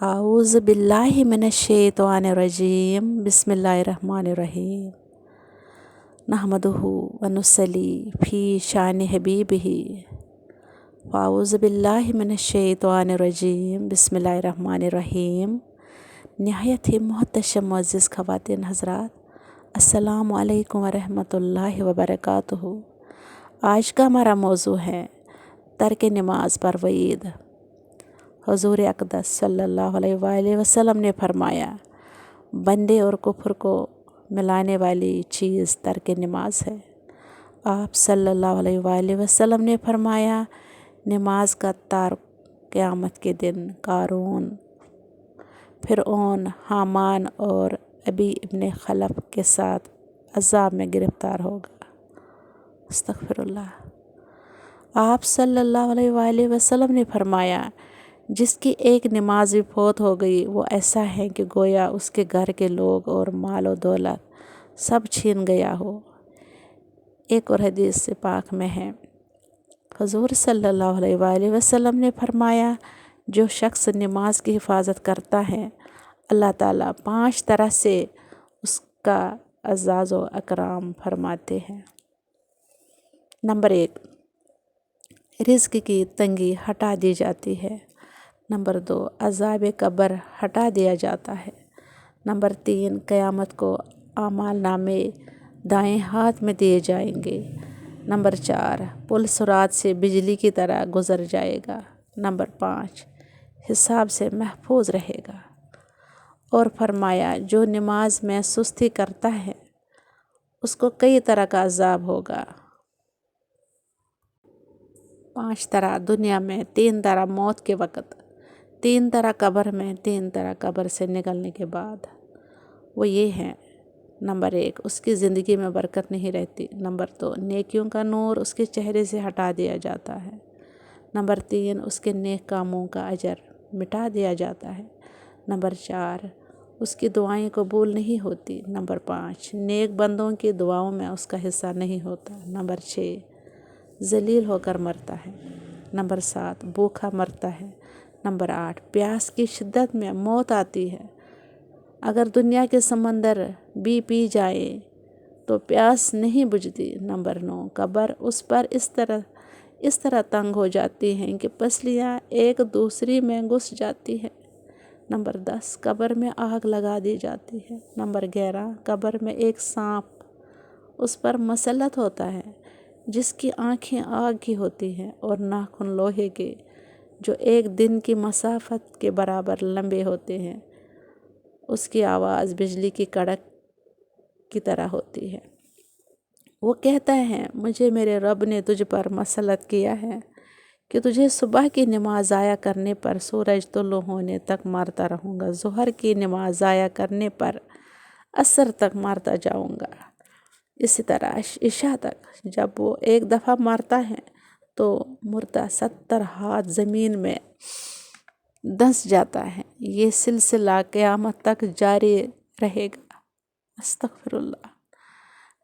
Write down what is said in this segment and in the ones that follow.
اعوذ باللہ من الشیطان الرجیم بسم اللہ الرحمن الرحیم نحمدہ ونصلی فی شان حبیبہ اعوذ باللہ من الشیطان الرجیم بسم اللہ الرحمن الرحیم۔ نہایت ہی محتشم معزز خواتین حضرات، السلام علیکم ورحمۃ اللہ وبرکاتہ۔ آج کا ہمارا موضوع ہے ترک نماز پر وعید۔ حضور اقدس صلی اللہ علیہ وآلہ وسلم نے فرمایا، بندے اور کفر کو ملانے والی چیز ترک نماز ہے۔ آپ صلی اللہ علیہ وآلہ وسلم نے فرمایا، نماز کا تارک قیامت کے دن قارون، فرعون، حامان اور ابی ابن خلف کے ساتھ عذاب میں گرفتار ہوگا۔ استغفر اللہ۔ آپ صلی اللہ علیہ وآلہ وسلم نے فرمایا، جس کی ایک نماز بھی فوت ہو گئی وہ ایسا ہے کہ گویا اس کے گھر کے لوگ اور مال و دولت سب چھین گیا ہو۔ ایک اور حدیث سے پاک میں ہے، حضور صلی اللہ علیہ وآلہ وسلم نے فرمایا، جو شخص نماز کی حفاظت کرتا ہے، اللہ تعالیٰ 5 طرح سے اس کا اعزاز و اکرام فرماتے ہیں۔ نمبر 1، رزق کی تنگی ہٹا دی جاتی ہے۔ نمبر 2، عذاب قبر ہٹا دیا جاتا ہے۔ نمبر 3، قیامت کو اعمال نامے دائیں ہاتھ میں دیے جائیں گے۔ نمبر 4، پل صراط سے بجلی کی طرح گزر جائے گا۔ نمبر 5، حساب سے محفوظ رہے گا۔ اور فرمایا، جو نماز میں سستی کرتا ہے اس کو کئی طرح کا عذاب ہوگا۔ 5 طرح دنیا میں، 3 طرح موت کے وقت، 3 طرح قبر میں، 3 طرح قبر سے نکلنے کے بعد۔ وہ یہ ہیں، نمبر 1، اس کی زندگی میں برکت نہیں رہتی۔ نمبر 2، نیکیوں کا نور اس کے چہرے سے ہٹا دیا جاتا ہے۔ نمبر 3، اس کے نیک کاموں کا اجر مٹا دیا جاتا ہے۔ نمبر 4، اس کی دعائیں قبول نہیں ہوتی۔ نمبر 5، نیک بندوں کی دعاؤں میں اس کا حصہ نہیں ہوتا۔ نمبر 6، ذلیل ہو کر مرتا ہے۔ نمبر 7، بھوکا مرتا ہے۔ نمبر 8، پیاس کی شدت میں موت آتی ہے۔ اگر دنیا کے سمندر بھی پی جائے تو پیاس نہیں بجھتی۔ نمبر 9، قبر اس پر اس طرح تنگ ہو جاتی ہیں کہ پسلیاں ایک دوسری میں گھس جاتی ہیں۔ نمبر 10، قبر میں آگ لگا دی جاتی ہے۔ نمبر 11، قبر میں ایک سانپ اس پر مسلط ہوتا ہے، جس کی آنکھیں آگ کی ہوتی ہیں اور ناخن لوہے کے، جو ایک دن کی مسافت کے برابر لمبے ہوتے ہیں۔ اس کی آواز بجلی کی کڑک کی طرح ہوتی ہے۔ وہ کہتا ہے، مجھے میرے رب نے تجھ پر مسلط کیا ہے کہ تجھے صبح کی نماز ضائع کرنے پر سورج طلوع ہونے تک مارتا رہوں گا، ظہر کی نماز ضائع کرنے پر عصر تک مارتا جاؤں گا، اسی طرح عشاء تک۔ جب وہ ایک دفعہ مارتا ہے تو مردہ 70 ہاتھ زمین میں دھنس جاتا ہے۔ یہ سلسلہ قیامت تک جاری رہے گا۔ استغفر اللہ۔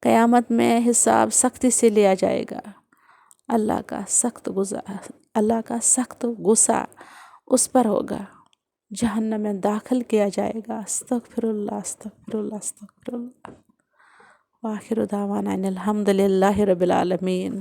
قیامت میں حساب سختی سے لیا جائے گا۔ اللہ کا سخت غصہ اس پر ہوگا۔ جہنم میں داخل کیا جائے گا۔ استغفر اللہ، استغفر اللہ، استغفر اللہ۔ وآخر دعوانا ان الحمد للہ رب العالمین۔